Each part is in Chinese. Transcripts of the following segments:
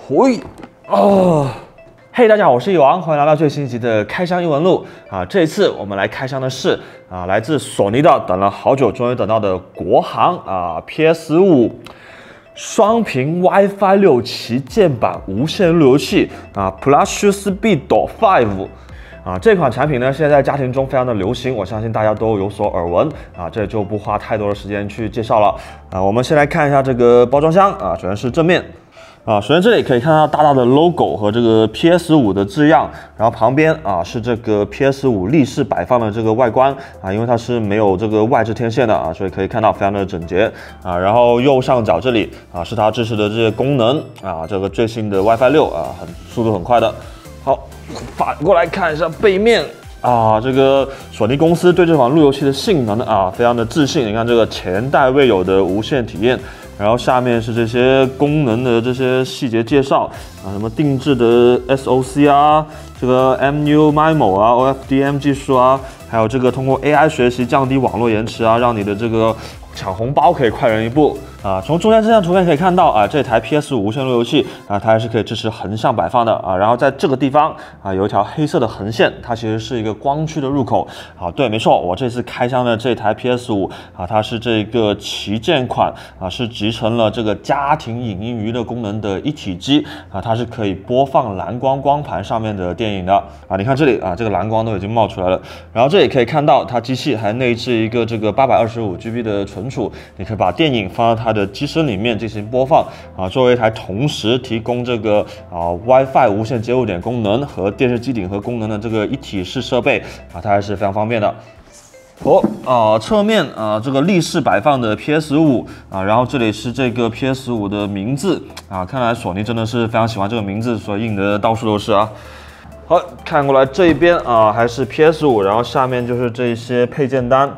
嘿，哦，嘿，大家好，我是一王，欢迎来到最新一集的开箱异闻录啊！这一次我们来开箱的是来自索尼的，等了好久，终于等到的国行PS5双屏 WiFi 6旗舰版无线路由器Plus Speed 5。这款产品呢，现在在家庭中非常的流行，我相信大家都有所耳闻这就不花太多的时间去介绍了我们先来看一下这个包装箱首先是正面首先这里可以看到大大的 logo 和这个 PS5 的字样，然后旁边是这个 PS5 立式摆放的这个外观因为它是没有这个外置天线的所以可以看到非常的整洁然后右上角这里是它支持的这些功能这个最新的 WiFi 6速度很快的。好，反过来看一下背面这个索尼公司对这款路由器的性能非常的自信。你看这个前代未有的无线体验，然后下面是这些功能的这些细节介绍什么定制的 SOC 这个 MU MIMO OFDM 技术还有这个通过 AI 学习降低网络延迟让你的这个抢红包可以快人一步从中间这张图片可以看到这台 PS5 无线路由器它还是可以支持横向摆放的然后在这个地方有一条黑色的横线，它其实是一个光驱的入口对，没错，我这次开箱的这台 PS5它是这个旗舰款是集成了这个家庭影音娱乐功能的一体机它是可以播放蓝光光盘上面的电影的你看这里这个蓝光都已经冒出来了，然后这里可以看到它机器还内置一个这个825GB 的存储，你可以把电影放到它的机身里面进行播放作为一台同时提供这个WiFi 无线接入点功能和电视机顶盒功能的这个一体式设备它还是非常方便的。侧面这个立式摆放的 PS5然后这里是这个 PS5 的名字看来索尼真的是非常喜欢这个名字，所以印的到处都是好，看过来这一边还是 PS5， 然后下面就是这些配件单，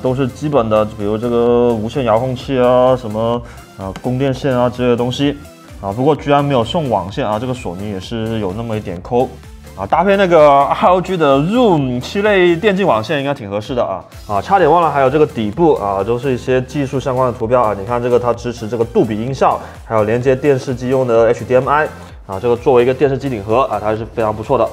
都是基本的，比如这个无线遥控器什么供电线之类的东西不过居然没有送网线这个索尼也是有那么一点抠搭配那个 ROG 的 Zoom 7类电竞网线应该挺合适的差点忘了，还有这个底部都是一些技术相关的图标你看这个它支持这个杜比音效，还有连接电视机用的 HDMI这个作为一个电视机顶盒它是非常不错的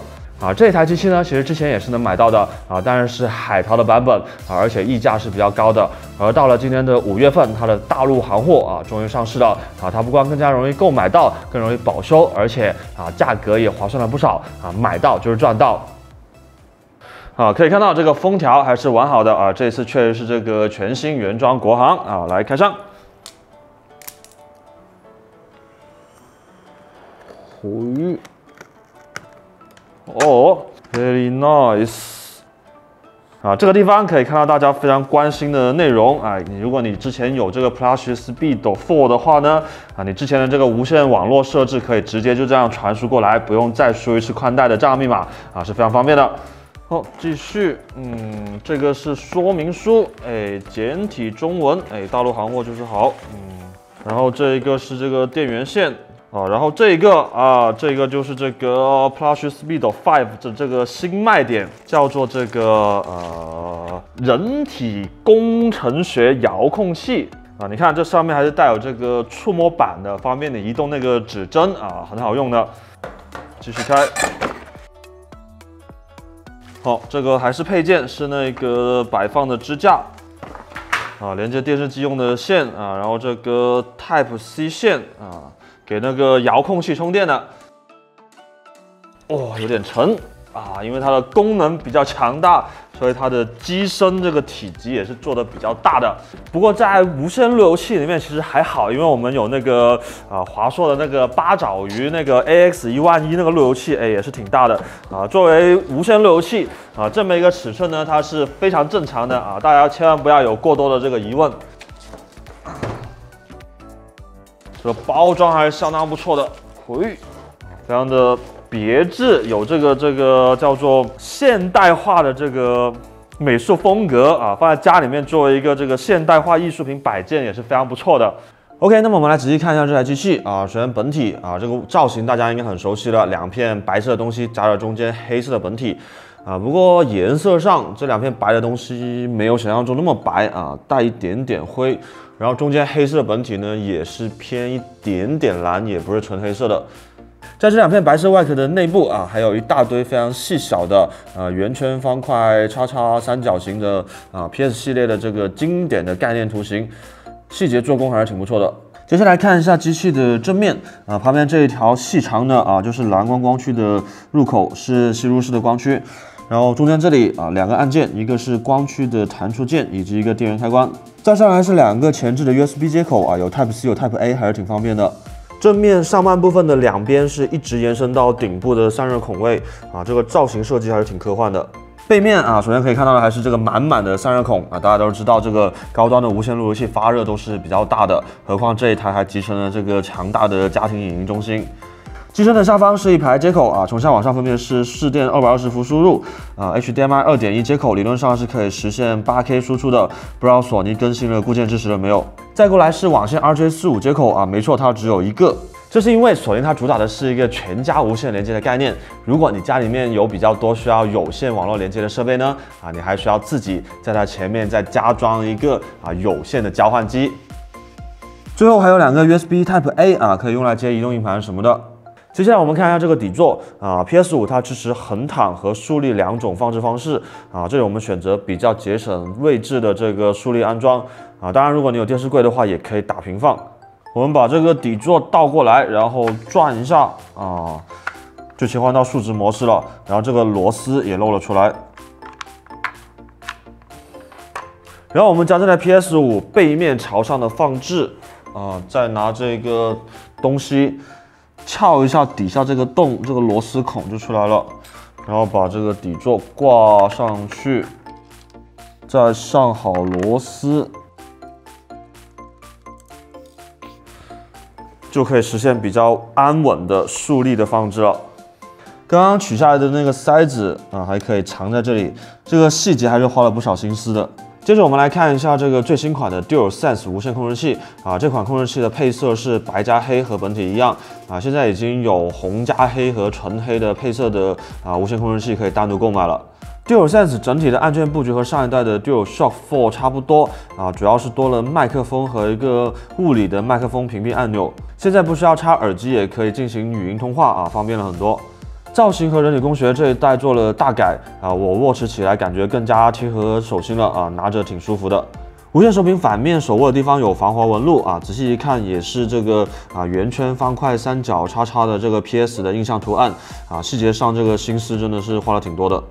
这台机器呢，其实之前也是能买到的当然是海淘的版本而且溢价是比较高的。而到了今年的5月份，它的大陆行货终于上市了它不光更加容易购买到，更容易保修，而且价格也划算了不少买到就是赚到。可以看到这个封条还是完好的这次确实是这个全新原装国行来开箱。very nice 这个地方可以看到大家非常关心的内容如果你之前有这个 Plus Speed 4的话呢你之前的这个无线网络设置可以直接就这样传输过来，不用再输一次宽带的账号密码是非常方便的。继续这个是说明书简体中文大陆行货就是好然后这一个是这个电源线然后这个就是这个 Plus Speed 5的这个新卖点，叫做这个人体工程学遥控器你看这上面还是带有这个触摸板的，方便你移动那个指针很好用的。继续开。好，这个还是配件，是那个摆放的支架连接电视机用的线然后这个 Type C 线给那个遥控器充电的。有点沉因为它的功能比较强大，所以它的机身这个体积也是做的比较大的。不过在无线路由器里面其实还好，因为我们有那个华硕的那个八爪鱼那个 AX11000那个路由器也是挺大的作为无线路由器这么一个尺寸呢，它是非常正常的大家千万不要有过多的这个疑问。这个包装还是相当不错的，非常的别致，有这个叫做现代化的这个美术风格放在家里面作为一个这个现代化艺术品摆件也是非常不错的。OK， 那么我们来仔细看一下这台机器首先本体这个造型大家应该很熟悉了，两片白色的东西夹着中间黑色的本体不过颜色上这两片白的东西没有想象中那么白带一点点灰。然后中间黑色的本体呢，也是偏一点点蓝，也不是纯黑色的。在这两片白色外壳的内部啊，还有一大堆非常细小的圆圈、方块、叉叉、三角形的PS 系列的这个经典的概念图形，细节做工还是挺不错的。接下来看一下机器的正面旁边这一条细长的就是蓝光光驱的入口，是吸入式的光驱。然后中间这里两个按键，一个是光驱的弹出键，以及一个电源开关。再上来是两个前置的 USB 接口有 Type C 有 Type A， 还是挺方便的。正面上半部分的两边是一直延伸到顶部的散热孔位这个造型设计还是挺科幻的。背面首先可以看到的还是这个满满的散热孔大家都知道这个高端的无线路由器发热都是比较大的，何况这一台还集成了这个强大的家庭影音中心。机身的下方是一排接口从下往上分别是市电220伏输入HDMI 2.1 接口，理论上是可以实现 8K 输出的，不知道索尼更新了固件支持了没有。再过来是网线 RJ45 接口没错，它只有一个。这是因为索尼它主打的是一个全家无线连接的概念，如果你家里面有比较多需要有线网络连接的设备呢你还需要自己在它前面再加装一个有线的交换机。最后还有两个 USB Type A 可以用来接移动硬盘什么的。接下来我们看一下这个底座PS5 它支持横躺和竖立两种放置方式这里我们选择比较节省位置的这个竖立安装当然如果你有电视柜的话也可以打平放。我们把这个底座倒过来，然后转一下就切换到竖直模式了，然后这个螺丝也露了出来。然后我们将这台 PS5 背面朝上的放置再拿这个东西撬一下底下这个洞，这个螺丝孔就出来了。然后把这个底座挂上去，再上好螺丝，就可以实现比较安稳的竖立的放置了。刚刚取下来的那个塞子还可以藏在这里，这个细节还是花了不少心思的。接着我们来看一下这个最新款的 DualSense 无线控制器这款控制器的配色是白加黑，和本体一样现在已经有红加黑和纯黑的配色的无线控制器可以单独购买了。DualSense 整体的按键布局和上一代的 DualShock 4差不多主要是多了麦克风和一个物理的麦克风屏蔽按钮，现在不需要插耳机也可以进行语音通话方便了很多。造型和人体工学这一代做了大改我握持起来感觉更加贴合手心了拿着挺舒服的。无线手柄反面手握的地方有防滑纹路仔细一看也是这个圆圈、方块、三角、叉叉的这个 PS 的印象图案细节上这个心思真的是花了挺多的。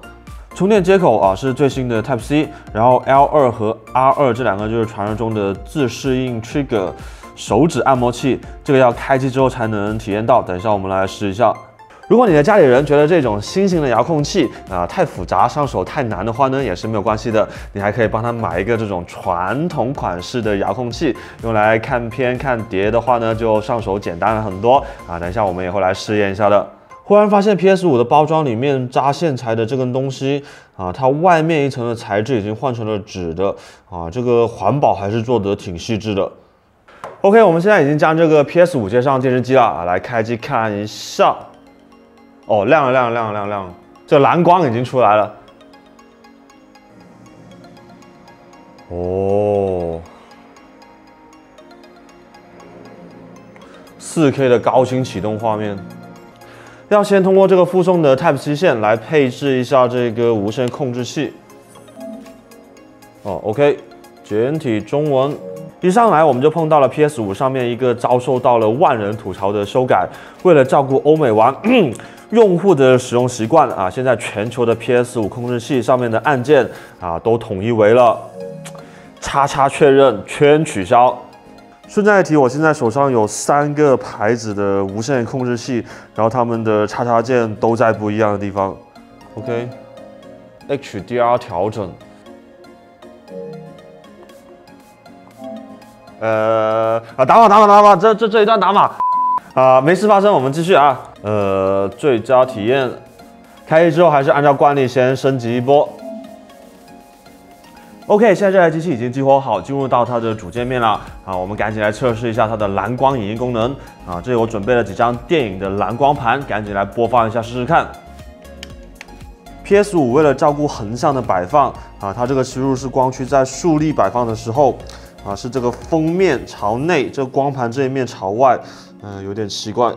充电接口是最新的 Type C， 然后 L2 和 R2 这两个就是传说中的自适应 Trigger 手指按摩器，这个要开机之后才能体验到，等一下我们来试一下。如果你的家里人觉得这种新型的遥控器太复杂上手太难的话呢，也是没有关系的，你还可以帮他买一个这种传统款式的遥控器，用来看片看碟的话呢就上手简单了很多等一下我们也会来试验一下的。忽然发现 PS5 的包装里面扎线材的这根东西它外面一层的材质已经换成了纸的这个环保还是做得挺细致的。OK， 我们现在已经将这个 PS5 接上电视机了来开机看一下。亮了，这蓝光已经出来了。4K 的高清启动画面。要先通过这个附送的 Type C 线来配置一下这个无线控制器。OK， 简体中文。一上来我们就碰到了 PS5 上面一个遭受到了万人吐槽的修改，为了照顾欧美玩用户的使用习惯现在全球的 PS5 控制器上面的按键都统一为了叉叉确认，圈取消。顺带一提，我现在手上有3个牌子的无线控制器，然后它们的叉叉键都在不一样的地方。OK， HDR 调整。打码，这一段打码没事发生，我们继续最佳体验，开机之后还是按照惯例先升级一波。OK， 现在这台机器已经激活好，进入到它的主界面了我们赶紧来测试一下它的蓝光影音功能这里我准备了几张电影的蓝光盘，赶紧来播放一下试试看。PS5 为了照顾横向的摆放它这个吸入式光驱在竖立摆放的时候啊，是这个封面朝内，这个光盘这一面朝外，有点奇怪。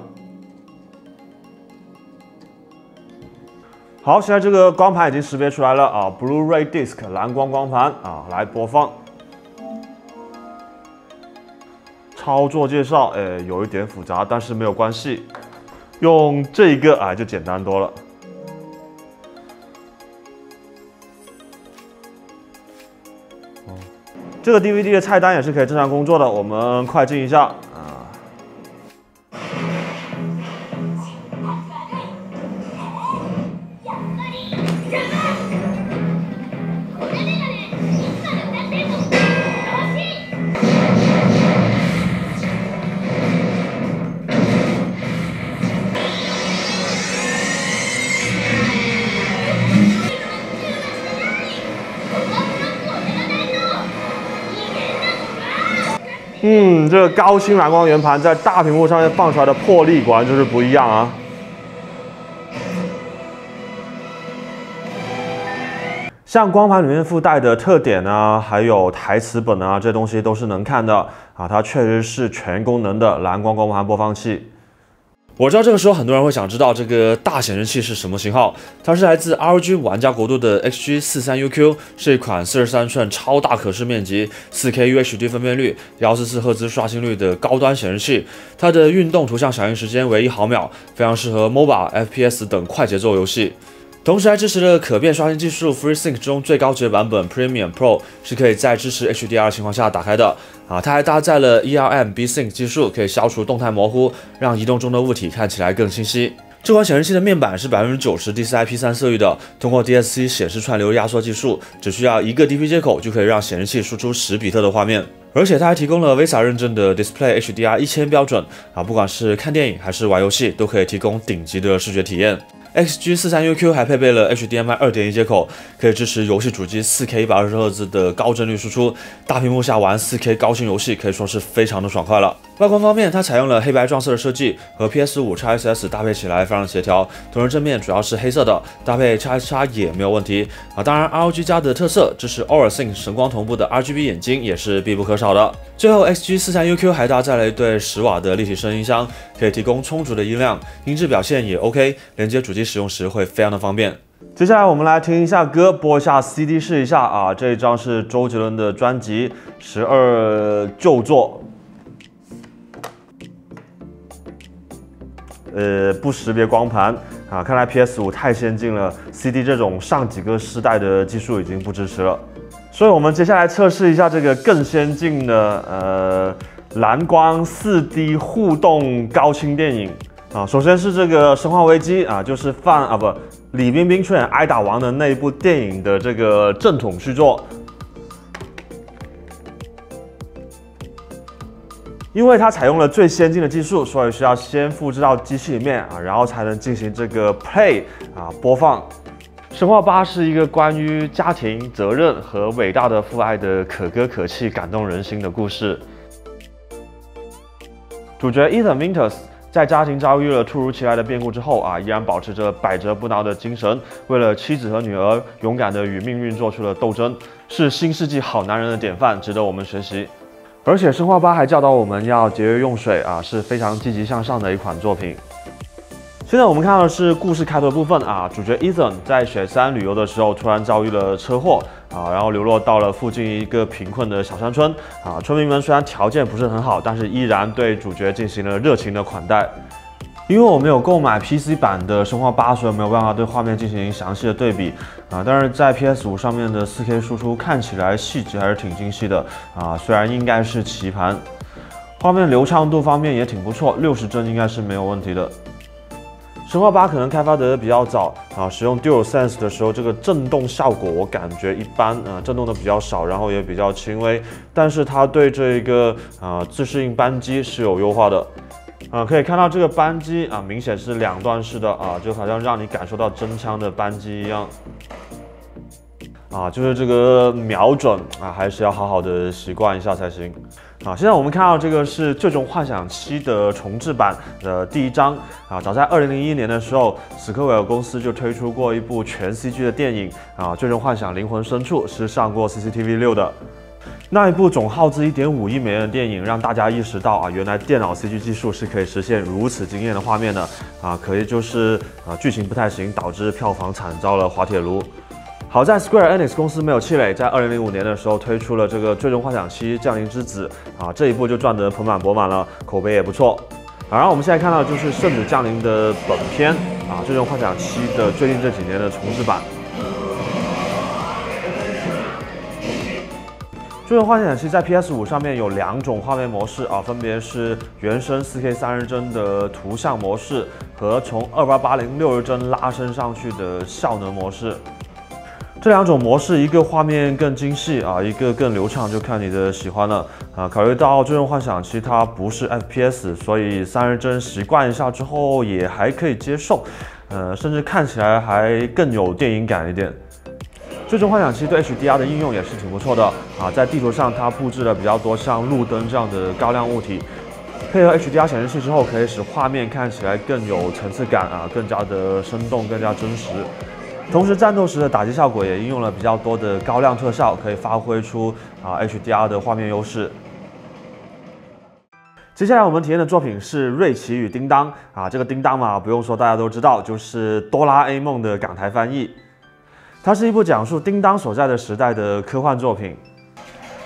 好，现在这个光盘已经识别出来了啊 ，Blu-ray Disc 蓝光光盘啊，来播放。操作介绍，有一点复杂，但是没有关系，用这一个啊就简单多了。这个 DVD 的菜单也是可以正常工作的，我们快进一下啊。这个高清蓝光圆盘在大屏幕上面放出来的魄力果然就是不一样啊！像光盘里面附带的特点啊，还有台词本啊，这些东西都是能看的啊。它确实是全功能的蓝光光盘播放器。我知道这个时候很多人会想知道这个大显示器是什么型号，它是来自 ROG 玩家国度的 XG43UQ， 是一款43寸超大可视面积、4K UHD 分辨率、144赫兹刷新率的高端显示器。它的运动图像响应时间为1毫秒，非常适合 MOBA、FPS 等快节奏游戏。同时还支持了可变刷新技术 FreeSync 中最高级的版本 Premium Pro， 是可以在支持 HDR 情况下打开的啊。它还搭载了 ERM B-Sync 技术，可以消除动态模糊，让移动中的物体看起来更清晰。这款显示器的面板是90% DCI-P3 色域的，通过 DSC 显示串流压缩技术，只需要一个 DP 接口就可以让显示器输出10比特的画面。而且它还提供了 VESA 认证的 Display HDR 1000标准啊，不管是看电影还是玩游戏，都可以提供顶级的视觉体验。XG43UQ 还配备了 HDMI 2.1 接口，可以支持游戏主机 4K 120赫兹的高帧率输出，大屏幕下玩 4K 高清游戏可以说是非常的爽快了。外观方面，它采用了黑白撞色的设计，和 PS5 XSS 搭配起来非常协调。同时正面主要是黑色的，搭配 XS 也没有问题啊。当然 ROG 家的特色支持 OraSync 神光同步的 RGB 眼睛也是必不可少的。最后 XG43UQ 还搭载了一对10瓦的立体声音箱，可以提供充足的音量，音质表现也 OK， 连接主机使用时会非常的方便。接下来我们来听一下歌，播一下 CD 试一下啊。这一张是周杰伦的专辑《12旧作》。不识别光盘啊，看来 PS5 太先进了 ，CD 这种上几个世代的技术已经不支持了。所以我们接下来测试一下这个更先进的蓝光4D 互动高清电影啊。首先是这个《生化危机》啊，就是李冰冰出演挨打王的那一部电影的这个正统续作。因为它采用了最先进的技术，所以需要先复制到机器里面啊，然后才能进行这个 play 啊播放。生化8是一个关于家庭责任和伟大的父爱的可歌可泣、感动人心的故事。主角 Ethan Winters 在家庭遭遇了突如其来的变故之后啊，依然保持着百折不挠的精神，为了妻子和女儿，勇敢地与命运做出了斗争，是新世纪好男人的典范，值得我们学习。而且生化8还教导我们要节约用水啊，是非常积极向上的一款作品。现在我们看到的是故事开头的部分啊，主角 Ethan 在雪山旅游的时候突然遭遇了车祸啊，然后流落到了附近一个贫困的小山村啊，村民们虽然条件不是很好，但是依然对主角进行了热情的款待。因为我没有购买 PC 版的生化8，所以没有办法对画面进行详细的对比啊。但是在 PS5 上面的 4K 输出看起来细节还是挺精细的啊，虽然应该是棋盘，画面流畅度方面也挺不错，60帧应该是没有问题的。生化8可能开发得比较早啊，使用 DualSense 的时候，这个震动效果我感觉一般啊，震动的比较少，然后也比较轻微，但是它对这个自适应扳机是有优化的。可以看到这个扳机啊，明显是2段式的啊，就好像让你感受到真枪的扳机一样。啊，就是这个瞄准啊，还是要好好的习惯一下才行。啊，现在我们看到这个是《最终幻想7》的重制版的第1章啊。早在2001年的时候，史克威尔公司就推出过一部全 CG 的电影啊，《最终幻想：灵魂深处》是上过 CCTV 6的。那一部总耗资1.5亿美元的电影，让大家意识到原来电脑 CG 技术是可以实现如此惊艳的画面的可以就是剧情不太行，导致票房惨遭了滑铁卢。好在 Square Enix 公司没有气馁，在2005年的时候推出了这个《最终幻想7：降临之子》这一部就赚得盆满钵满了，口碑也不错。然后我们现在看到的就是《圣子降临》的本片《最终幻想7》的最近这几年的重制版。最终幻想7在 PS5 上面有2种画面模式分别是原生 4K 30帧的图像模式和从2880 60帧拉升上去的效能模式。这2种模式，一个画面更精细一个更流畅，就看你的喜欢了考虑到最终幻想7它不是 FPS， 所以30帧习惯一下之后也还可以接受，甚至看起来还更有电影感一点。最终幻想7对 HDR 的应用也是挺不错的在地图上它布置了比较多像路灯这样的高亮物体，配合 HDR 显示器之后，可以使画面看起来更有层次感更加的生动，更加真实。同时，战斗时的打击效果也应用了比较多的高亮特效，可以发挥出HDR 的画面优势。接下来我们体验的作品是《瑞奇与叮当》这个叮当嘛，不用说大家都知道，就是哆啦 A 梦的港台翻译。它是一部讲述叮当所在的时代的科幻作品。《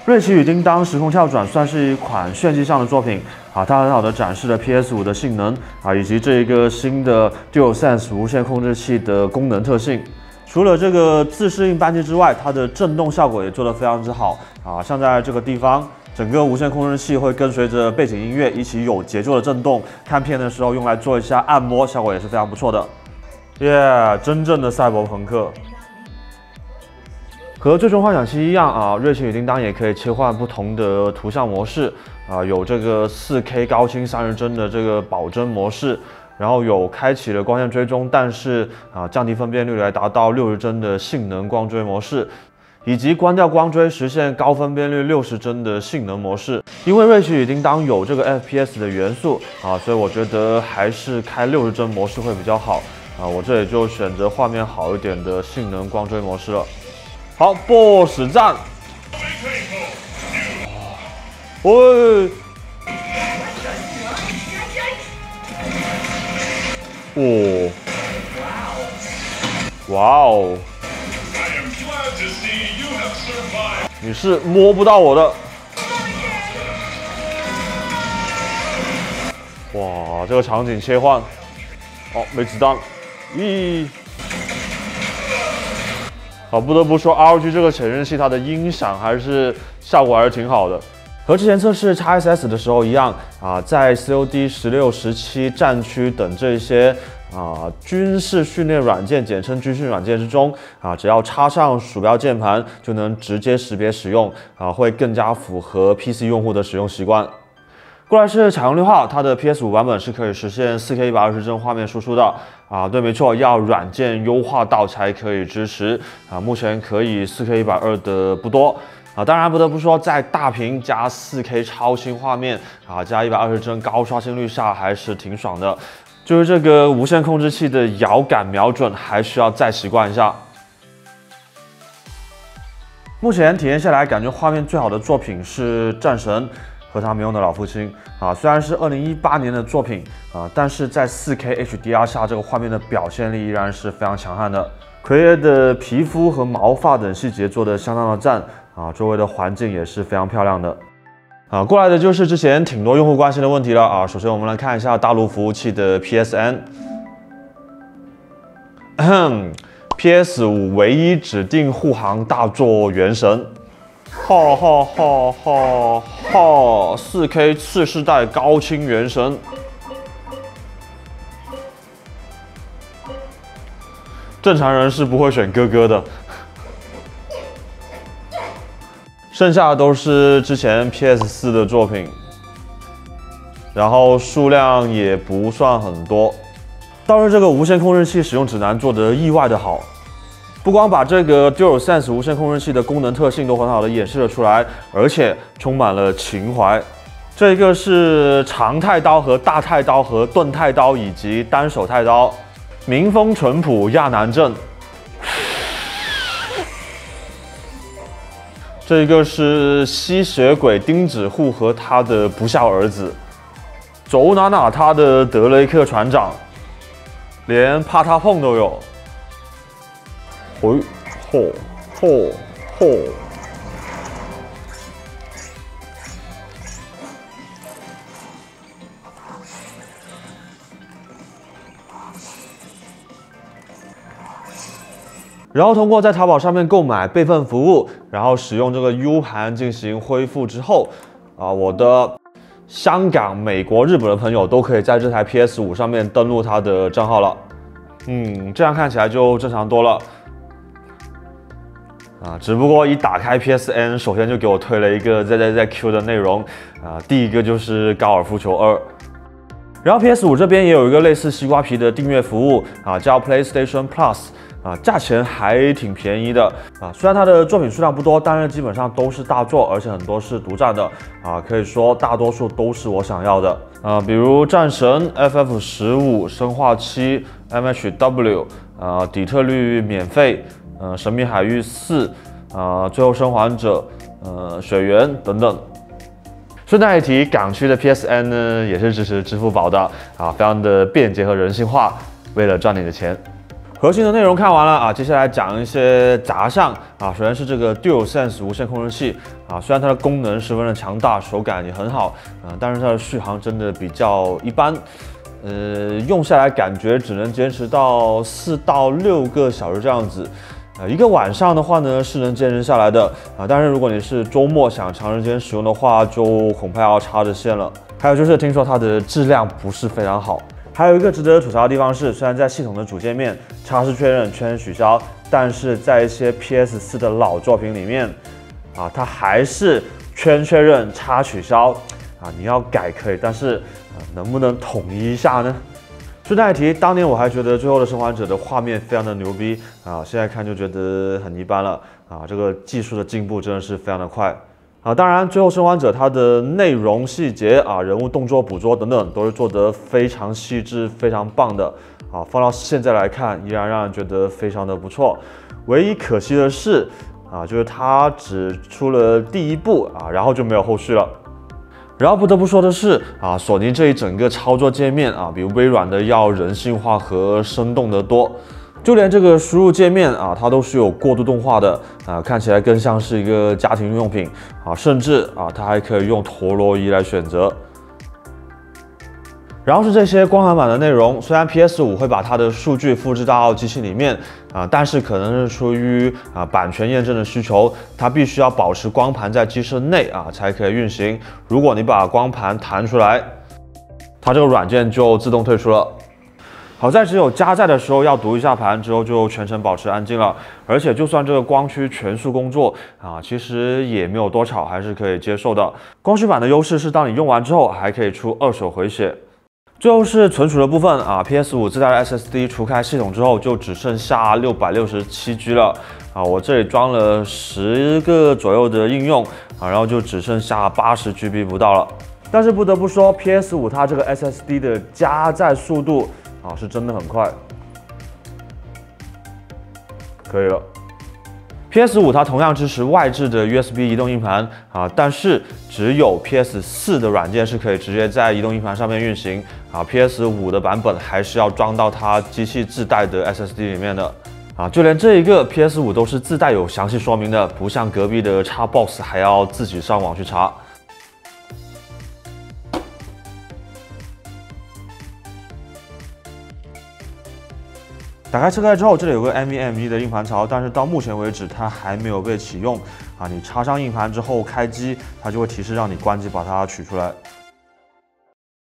瑞奇与叮当：时空跳转》算是一款炫技向的作品它很好的展示了 PS5 的性能以及这一个新的 DualSense 无线控制器的功能特性。除了这个自适应扳机之外，它的震动效果也做得非常之好像在这个地方，整个无线控制器会跟随着背景音乐一起有节奏的震动，看片的时候用来做一下按摩，效果也是非常不错的。真正的赛博朋克。和最终幻想7一样瑞奇与叮当也可以切换不同的图像模式有这个 4K 高清30帧的这个保真模式，然后有开启了光线追踪，但是降低分辨率来达到60帧的性能光追模式，以及关掉光追实现高分辨率60帧的性能模式。因为瑞奇与叮当有这个 FPS 的元素所以我觉得还是开60帧模式会比较好我这里就选择画面好一点的性能光追模式了。好 ，BOSS 战！喂！哇哦！你是摸不到我的。哇，这个场景切换，没子弹，咦！不得不说 ROG 这个显示器它的音响效果还是挺好的。和之前测试 XSS 的时候一样在 COD 16、17战区等这些军事训练软件，简称军训软件之中只要插上鼠标键盘就能直接识别使用会更加符合 PC 用户的使用习惯。过来是采用6号，它的 PS5 版本是可以实现 4K 120帧画面输出的对，没错，要软件优化到才可以支持目前可以 4K 120的不多当然不得不说，在大屏加 4K 超清画面加120帧高刷新率下还是挺爽的。就是这个无线控制器的摇杆瞄准还需要再习惯一下。目前体验下来，感觉画面最好的作品是《战神》和他没用的老父亲虽然是2018年的作品但是在 4K HDR 下，这个画面的表现力依然是非常强悍的。奎爷的皮肤和毛发等细节做得相当的赞周围的环境也是非常漂亮的。过来的就是之前挺多用户关心的问题了首先我们来看一下大陆服务器的 PSN。PS5 唯一指定护航大作《原神》。4K 次世代高清原神，正常人是不会选哥哥的。剩下的都是之前 PS4 的作品，然后数量也不算很多。倒是这个无线控制器使用指南做得意外的好。不光把这个 DualSense 无线控制器的功能特性都很好的演示了出来，而且充满了情怀。这个是长太刀和大太刀和钝太刀以及单手太刀，民风淳朴亚南镇。这个是吸血鬼钉子户和他的不孝儿子，走哪哪他的德雷克船长，连怕他碰都有。嚯！然后通过在淘宝上面购买备份服务，然后使用这个 U 盘进行恢复之后，我的香港、美国、日本的朋友都可以在这台 PS5 上面登录他的账号了。这样看起来就正常多了。只不过一打开 PSN， 首先就给我推了一个 ZZZQ 的内容，第一个就是高尔夫球2。然后 PS5 这边也有一个类似西瓜皮的订阅服务叫 PlayStation Plus。价钱还挺便宜的虽然它的作品数量不多，但是基本上都是大作，而且很多是独占的可以说大多数都是我想要的比如战神、FF15、生化7、MHW、底特律免费、神秘海域4、最后生还者、水源等等。顺带一提，港区的 PSN 呢也是支持支付宝的非常的便捷和人性化，为了赚你的钱。核心的内容看完了接下来讲一些杂项首先是这个 DualSense 无线控制器虽然它的功能十分的强大，手感也很好但是它的续航真的比较一般，用下来感觉只能坚持到4到6个小时这样子。一个晚上的话呢是能坚持下来的但是如果你是周末想长时间使用的话，就恐怕要插着线了。还有就是听说它的质量不是非常好。还有一个值得吐槽的地方是，虽然在系统的主界面插式确认、圈取消，但是在一些 PS4 的老作品里面它还是圈确认、插取消你要改可以，但是能不能统一一下呢？顺带一提，当年我还觉得最后的生还者的画面非常的牛逼现在看就觉得很一般了这个技术的进步真的是非常的快当然最后生还者它的内容细节人物动作捕捉等等都是做得非常细致、非常棒的放到现在来看依然让人觉得非常的不错。唯一可惜的是就是它只出了第一部然后就没有后续了。然后不得不说的是索尼这一整个操作界面比微软的要人性化和生动得多。就连这个输入界面它都是有过渡动画的看起来更像是一个家庭用品甚至它还可以用陀螺仪来选择。然后是这些光盘版的内容，虽然 PS5 会把它的数据复制到机器里面但是可能是出于版权验证的需求，它必须要保持光盘在机身内才可以运行。如果你把光盘弹出来，它这个软件就自动退出了。好在只有加载的时候要读一下盘，之后就全程保持安静了。而且就算这个光驱全速工作其实也没有多吵，还是可以接受的。光驱版的优势是，当你用完之后还可以出2手回血。最后是存储的部分PS5 自带的 SSD 除开系统之后就只剩下667G 了我这里装了10个左右的应用然后就只剩下80GB 不到了。但是不得不说 PS5 它这个 SSD 的加载速度是真的很快，可以了。PS5 它同样支持外置的 USB 移动硬盘但是只有 PS4 的软件是可以直接在移动硬盘上面运行PS5 的版本还是要装到它机器自带的 SSD 里面的就连这一个 PS5 都是自带有详细说明的，不像隔壁的 Xbox 还要自己上网去查。打开车盖之后，这里有个 NVMe 的硬盘槽，但是到目前为止它还没有被启用你插上硬盘之后开机，它就会提示让你关机把它取出来。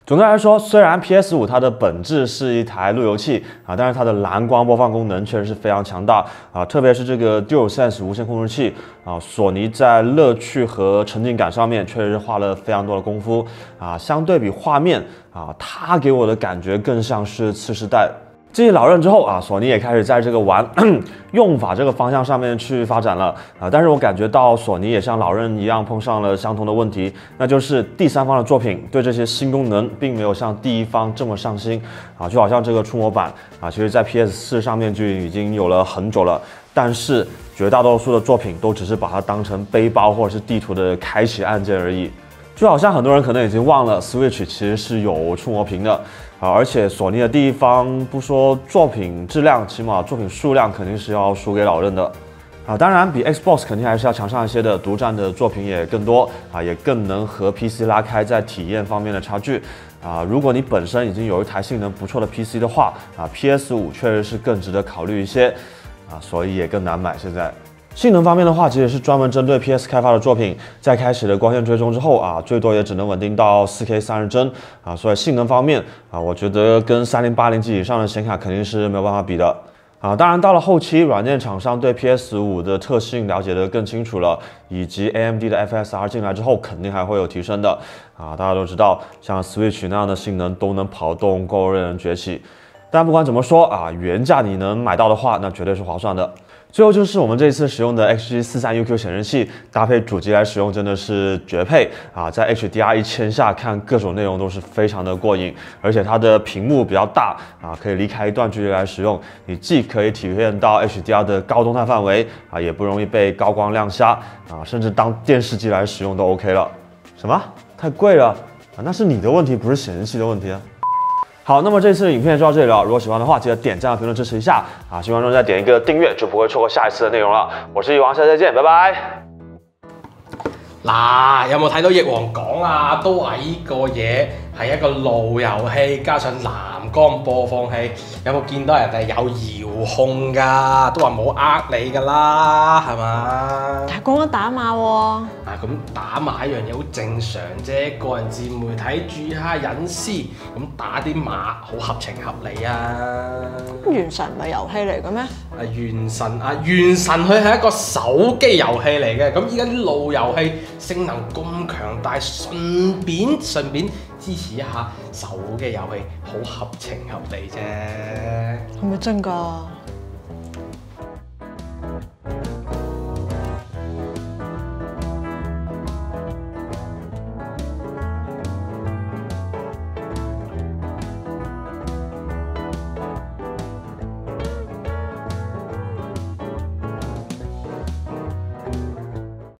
总的来说，虽然 PS5 它的本质是一台路由器但是它的蓝光播放功能确实是非常强大特别是这个 DualSense 无线控制器索尼在乐趣和沉浸感上面确实是花了非常多的功夫相对比画面它给我的感觉更像是次世代。继老任之后索尼也开始在这个玩用法这个方向上面去发展了但是我感觉到索尼也像老任一样碰上了相同的问题，那就是第三方的作品对这些新功能并没有像第一方这么上心就好像这个触摸板其实在 PS4 上面就已经有了很久了，但是绝大多数的作品都只是把它当成背包或者是地图的开启按键而已。就好像很多人可能已经忘了 Switch 其实是有触摸屏的而且索尼的地方不说作品质量，起码作品数量肯定是要输给老任的。当然比 Xbox 肯定还是要强上一些的，独占的作品也更多也更能和 PC 拉开在体验方面的差距如果你本身已经有一台性能不错的 PC 的话PS5 确实是更值得考虑一些所以也更难买。现在性能方面的话，其实是专门针对 PS 开发的作品，在开启了光线追踪之后最多也只能稳定到 4K 30帧所以性能方面我觉得跟3080级以上的显卡肯定是没有办法比的。当然到了后期，软件厂商对 PS5 的特性了解得更清楚了，以及 AMD 的 FSR 进来之后，肯定还会有提升的大家都知道，像 Switch 那样的性能都能跑动，够让人崛起。但不管怎么说原价你能买到的话，那绝对是划算的。最后就是我们这一次使用的 XG43UQ 显示器，搭配主机来使用真的是绝配在 HDR 1000下看各种内容都是非常的过瘾，而且它的屏幕比较大可以离开一段距离来使用，你既可以体验到 HDR 的高动态范围也不容易被高光亮瞎甚至当电视机来使用都 OK 了。什么？太贵了那是你的问题，不是显示器的问题好，那么这次的影片就到这里了。如果喜欢的话，记得点赞和评论支持一下希望再点一个订阅，就不会错过下一次的內容啦。我是翼王，下次再見，拜拜。嗱，有冇睇到翼王講都話呢個嘢係一個路遊戲加上藍光播放器，有冇見到人哋有遙控㗎？都話冇呃你㗎啦，係嘛？但係講緊打碼喎。咁打碼一樣嘢好正常啫，個人自媒體注意下隱私，咁打啲碼好合情合理原神唔係遊戲嚟嘅咩？原神佢係一個手機遊戲嚟嘅，咁依家啲路由器性能咁強大，順便支持一下手機遊戲，好合情合理啫。係咪真㗎？